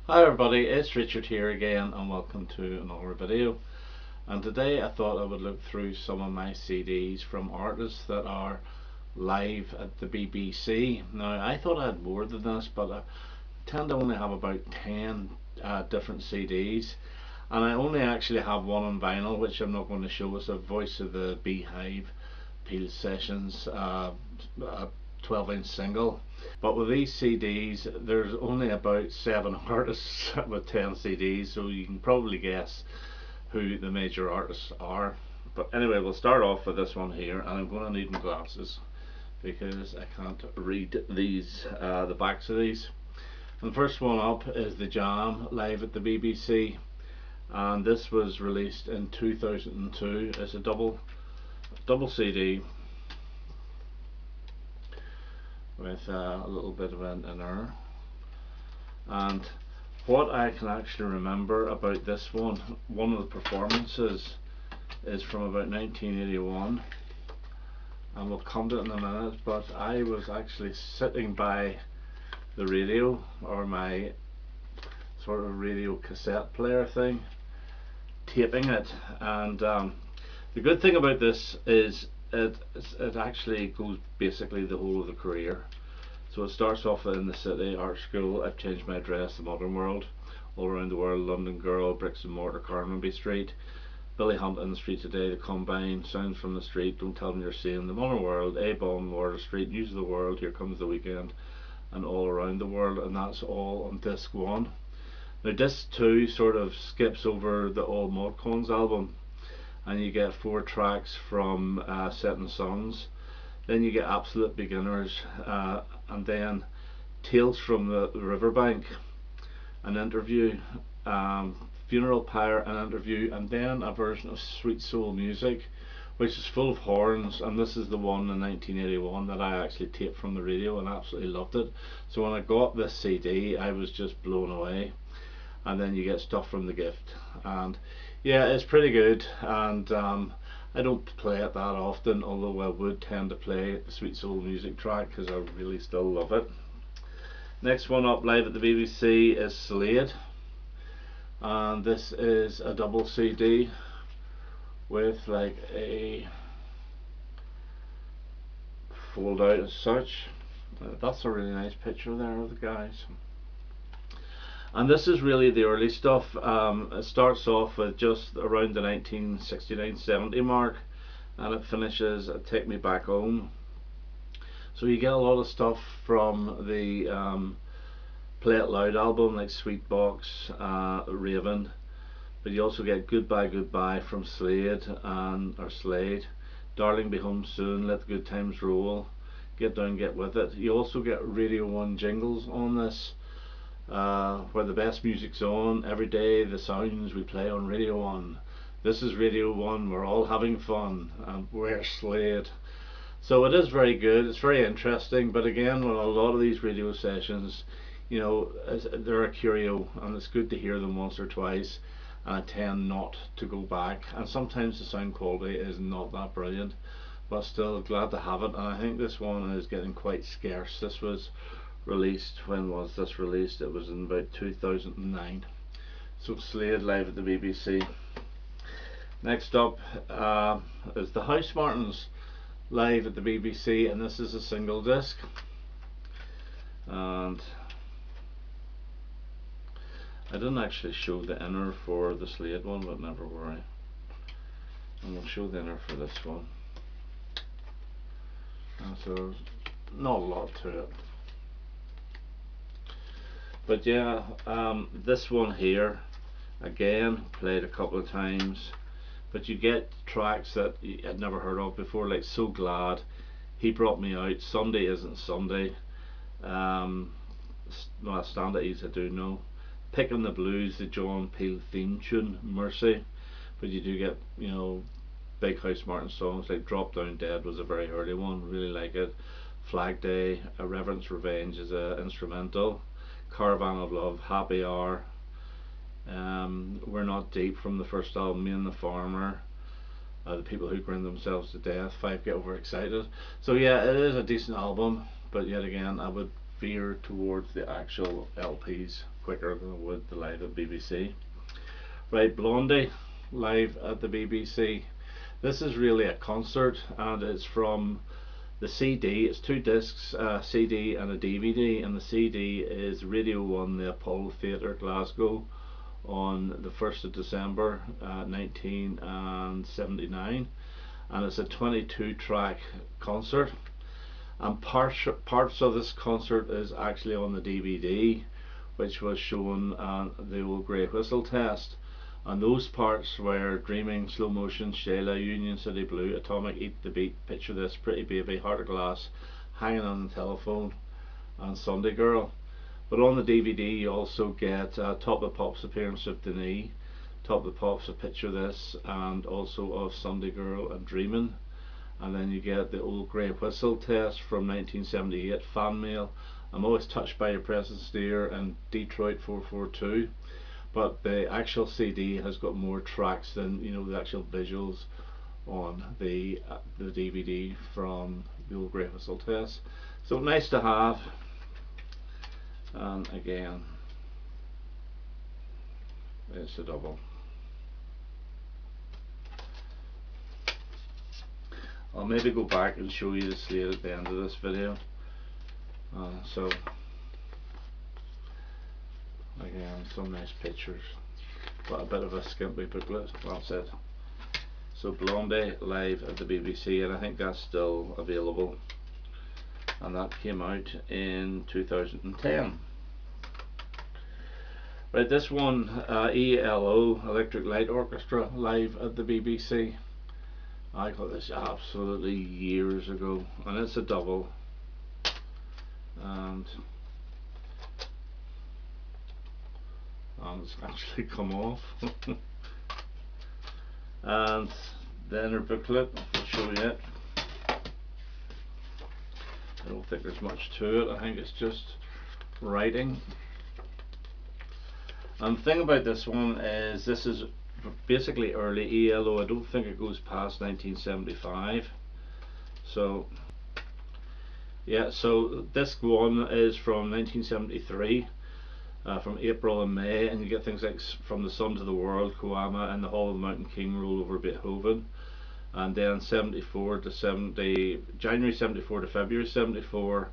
Hi everybody, it's Richard here again and welcome to another video. And today I thought I would look through some of my CDs from artists that are live at the BBC. Now I thought I had more than this, but I tend to only have about 10 different CDs, and I only actually have one on vinyl which I'm not going to show. It's a Voice of the Beehive Peel Sessions 12-inch single. But with these CDs, there's only about 7 artists with 10 CDs, so you can probably guess who the major artists are. But anyway, we'll start off with this one here, and I'm going to need my glasses because I can't read these, the backs of these. And the first one up is The Jam live at the BBC, and this was released in 2002. It's a double CD with a little bit of an inner. And what I can actually remember about this one of the performances is from about 1981, and we'll come to it in a minute, but I was actually sitting by the radio, or my sort of radio cassette player thing, taping it. And the good thing about this is it actually goes basically the whole of the career. So it starts off in the city, art school, I've changed my address, the modern world, all around the world, London Girl, bricks and mortar, Carnaby Street, Billy Hunt in the street today, the Combine, sounds from the street, don't tell them you're seeing, the modern world, A-bomb, Water Street, news of the world, here comes the weekend, and all around the world. And that's all on disc 1. Now disc 2 sort of skips over the old Modcons album, and you get 4 tracks from Setting Suns. Then you get Absolute Beginners, and then Tales from the Riverbank, an interview, Funeral Pyre, an interview, and then a version of Sweet Soul Music, which is full of horns. And this is the one in 1981 that I actually taped from the radio and absolutely loved it. So when I got this CD, I was just blown away. And then you get Stuff from the Gift, and yeah, it's pretty good. And I don't play it that often, although I would tend to play the Sweet Soul Music track because I really still love it. Next one up live at the BBC is Slade, and this is a double CD with like a fold out as such. That's a really nice picture there of the guys. And this is really the early stuff. It starts off with just around the 1969-70 mark, and it finishes at Take Me Back Home. So you get a lot of stuff from the Play It Loud album, like Sweetbox, Raven, but you also get Goodbye Goodbye from Slade, Darling Be Home Soon, Let the Good Times Roll, Get Down Get With It. You also get Radio 1 jingles on this, where the best music's on every day, the sounds we play on Radio 1. This is Radio 1, we're all having fun, and we're Slade. So it is very good, it's very interesting, but again, on a lot of these radio sessions, you know, they're a curio, and it's good to hear them once or twice, and I tend not to go back. And sometimes the sound quality is not that brilliant, but still glad to have it. And I think this one is getting quite scarce. This was released, when was this released? It was in about 2009. So Slade live at the BBC. Next up is the Housemartins live at the BBC, and this is a single disc. And I didn't actually show the inner for the Slade one, but never worry. And we'll show the inner for this one. And so not a lot to it. But yeah, this one here, again, played a couple of times, but you get tracks that I'd never heard of before, like So Glad, He Brought Me Out, Sunday Isn't Sunday, well, Stand at Ease I do know, Picking the Blues, the John Peel theme tune, Mercy. But you do get, you know, big Housemartins songs like Drop Down Dead was a very early one, really like it. Flag Day, A Reverence Revenge is a instrumental. Caravan of Love, Happy Hour, We're Not Deep from the first album, Me and the Farmer, The People Who Grind Themselves to Death, Five Get Overexcited. So yeah, it is a decent album, but yet again I would veer towards the actual LPs quicker than it would the live at BBC. Right, Blondie live at the BBC. This is really a concert, and it's from the CD. It's two discs, a CD and a DVD, and the CD is Radio 1, the Apollo Theatre, Glasgow, on the 1st of December 1979, and it's a 22 track concert, and parts of this concert is actually on the DVD, which was shown the old Grey Whistle Test. And those parts were Dreaming, Slow Motion, Shayla, Union City Blue, Atomic, Eat the Beat, Picture This, Pretty Baby, Heart of Glass, Hanging on the Telephone, and Sunday Girl. But on the DVD you also get Top of the Pops appearance of Denis, Top of the Pops of Picture This, and also of Sunday Girl and Dreamin'. And then you get the old Grey Whistle Test from 1978, Fan Mail, I'm Always Touched by Your Presence Dear, and Detroit 442. But the actual CD has got more tracks than, you know, the actual visuals on the DVD from the old Grey Whistle Test. So nice to have. And again, it's a double. I'll maybe go back and show you the slate at the end of this video. So again, some nice pictures, but a bit of a skimpy booklet. That's it. So Blondie live at the BBC, and I think that's still available, and that came out in 2010. Right, this one, ELO, Electric Light Orchestra, live at the BBC. I got this absolutely years ago, and it's a double, and it's actually come off. And the inner booklet, I'll show you it. I don't think there's much to it, I think it's just writing. And the thing about this one is this is basically early ELO. I don't think it goes past 1975. So yeah, so disc 1 is from 1973. From April and May, and you get things like From the Sun to the World, Koama, and The Hall of the Mountain King, Roll Over Beethoven. And then January 74 to February 74,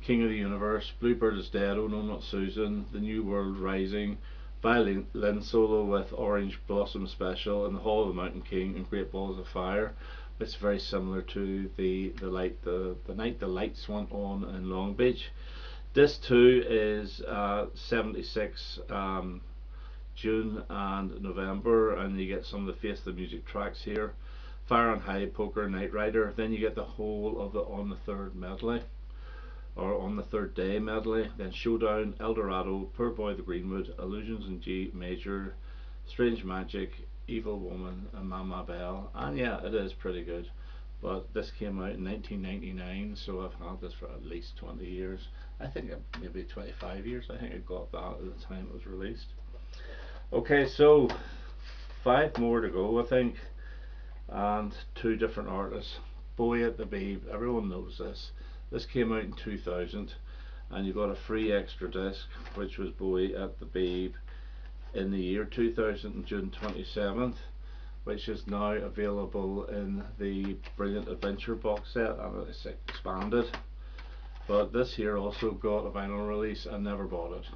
King of the Universe, Bluebird is Dead, Oh No Not Susan, The New World Rising, violin solo with Orange Blossom Special, and The Hall of the Mountain King, and Great Balls of Fire. It's very similar to the Night the Lights Went On in Long Beach. Disc 2 is 76 June and November, and you get some of the Face the Music tracks here. Fire and High, Poker, Night Rider. Then you get the whole of the On the Third medley, or On the Third Day medley. Then Showdown, Eldorado, Poor Boy the Greenwood, Illusions in G Major, Strange Magic, Evil Woman, and Mama Belle. And yeah, it is pretty good. But this came out in 1999, so I've had this for at least 20 years. I think maybe 25 years. I think I got that at the time it was released. Okay, so 5 more to go, I think, and 2 different artists. Bowie at the Beeb, everyone knows this. This came out in 2000, and you got a free extra disc, which was Bowie at the Beeb in the year 2000, June 27th. Which is now available in the Brilliant Adventure box set, and it's expanded. But this here also got a vinyl release. I never bought it,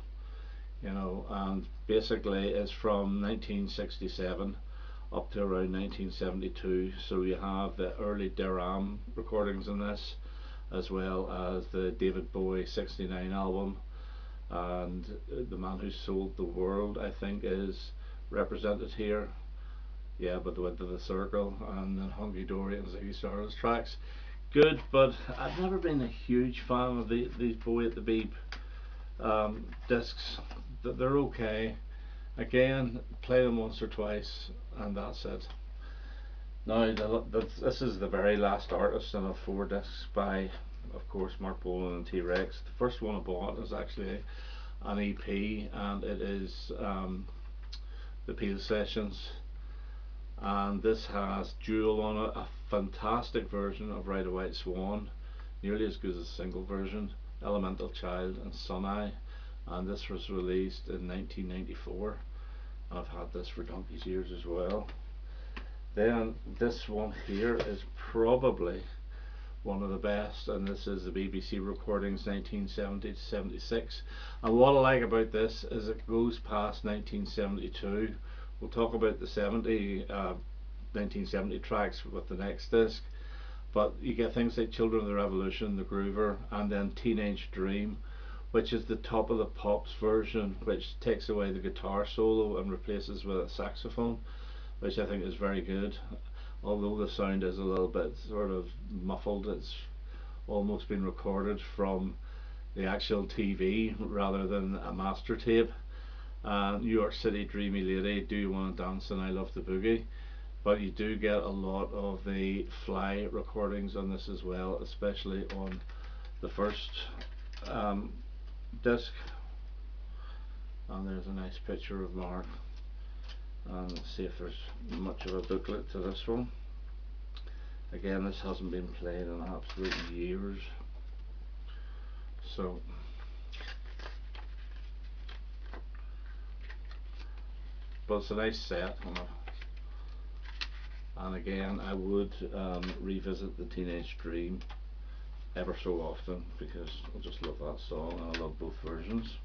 you know, and basically it's from 1967 up to around 1972. So you have the early Deram recordings in this, as well as the David Bowie '69 album, and The Man Who Sold the World, I think, is represented here. Yeah, but The Width of the Circle, and then Hunky Dory and Ziggy Stardust tracks. Good, but I've never been a huge fan of these Bowie at the Beeb discs. They're okay. Again, play them once or twice, and that's it. Now, this is the very last artist in a 4 discs by, of course, Mark Bolan and T-Rex. The first one I bought is actually an EP, and it is the Peel Sessions. And this has Jewel on it, a fantastic version of Ride a White Swan, nearly as good as the single version, Elemental Child and Suneye, and this was released in 1994. I've had this for donkey's years as well. Then this one here is probably one of the best, and this is the BBC Recordings 1970 to 76. And what I like about this is it goes past 1972. We'll talk about the 1970 tracks with the next disc, but you get things like Children of the Revolution, The Groover, and then Teenage Dream, which is the Top of the Pops version, which takes away the guitar solo and replaces with a saxophone, which I think is very good. Although the sound is a little bit sort of muffled, it's almost been recorded from the actual TV rather than a master tape. New York City, Dreamy Lady, Do You Want to Dance, and I Love the Boogie. But you do get a lot of the Fly recordings on this as well, especially on the first disc. And there's a nice picture of Mark. And let's see if there's much of a booklet to this one. Again, this hasn't been played in absolute years, so but it's a nice set. And again, I would revisit the Teenage Dream ever so often because I just love that song and I love both versions.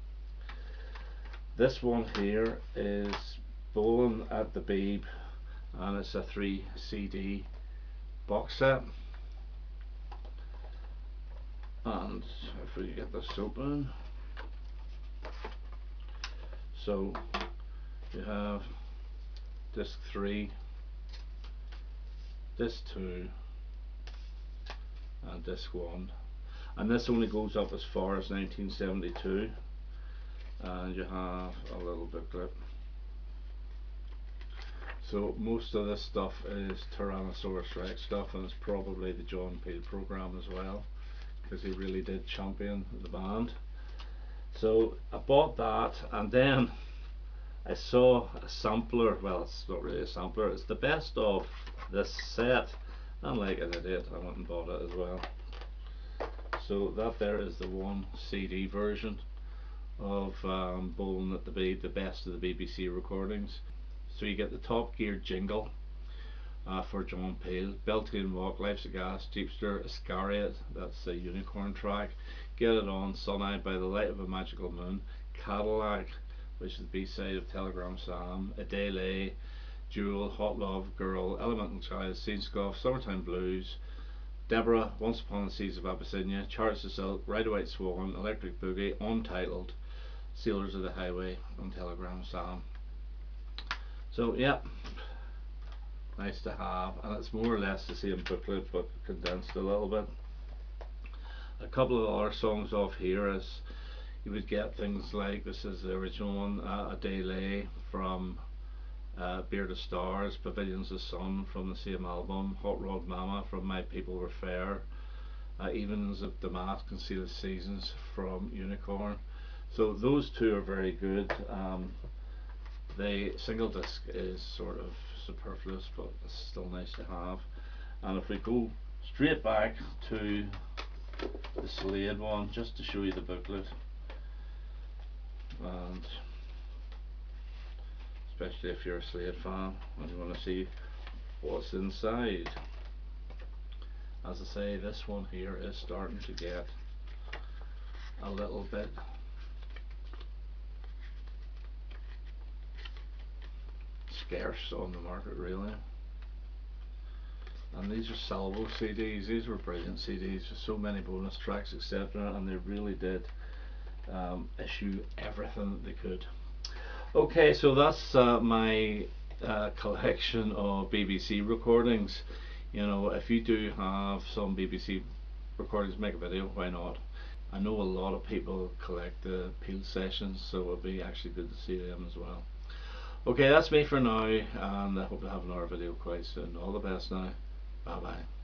This one here is Bowling at the Beeb, and it's a 3 CD box set. And if we get this open, so you have disc 3, disc 2 and disc 1, and this only goes up as far as 1972, and you have a little booklet. So most of this stuff is Tyrannosaurus Rex stuff, and it's probably the John Peel program as well, because he really did champion the band. So I bought that, and then I saw a sampler. Well, it's not really a sampler, it's the best of this set, and like an idiot I went and bought it as well. So that there is the 1 CD version of Bowling at the Beeb, the best of the BBC recordings. So you get the Top Gear jingle for John Peel, Beltane Walk, Life's a Gas, Jeepster, Iscariot, that's the Unicorn track, Get It On, Suneye, By the Light of a Magical Moon, Cadillac, which is the B-side of Telegram Sam, A Day Lay, Jewel, Hot Love, Girl, Elemental Child, Scene Scoff, Summertime Blues, Deborah, Once Upon the Seas of Abyssinia, Chariots of Silk, Ride a White Swan, Electric Boogie, Untitled, Sailors of the Highway, and Telegram Sam. So yeah, nice to have, and it's more or less the same booklet but condensed a little bit. A couple of other songs off here is you would get things like, this is the original one, A Day Lay from Beard of Stars, Pavilions of Sun from the same album, Hot Rod Mama from My People Were Fair, Evens of Damask and Sealed Seasons from Unicorn. So those two are very good. The single disc is sort of superfluous, but it's still nice to have. And if we go straight back to the Slade one, just to show you the booklet, and especially if you're a Slade fan and you want to see what's inside. As I say, this one here is starting to get a little bit scarce on the market, really. And these are Salvo CDs. These were brilliant CDs with so many bonus tracks, etc., and they really did issue everything that they could. Okay, so that's my collection of BBC recordings. You know, if you do have some BBC recordings, make a video, why not? I know a lot of people collect the Peel sessions, so it'll be actually good to see them as well. Okay, that's me for now, and I hope to have another video quite soon. All the best now. Bye bye.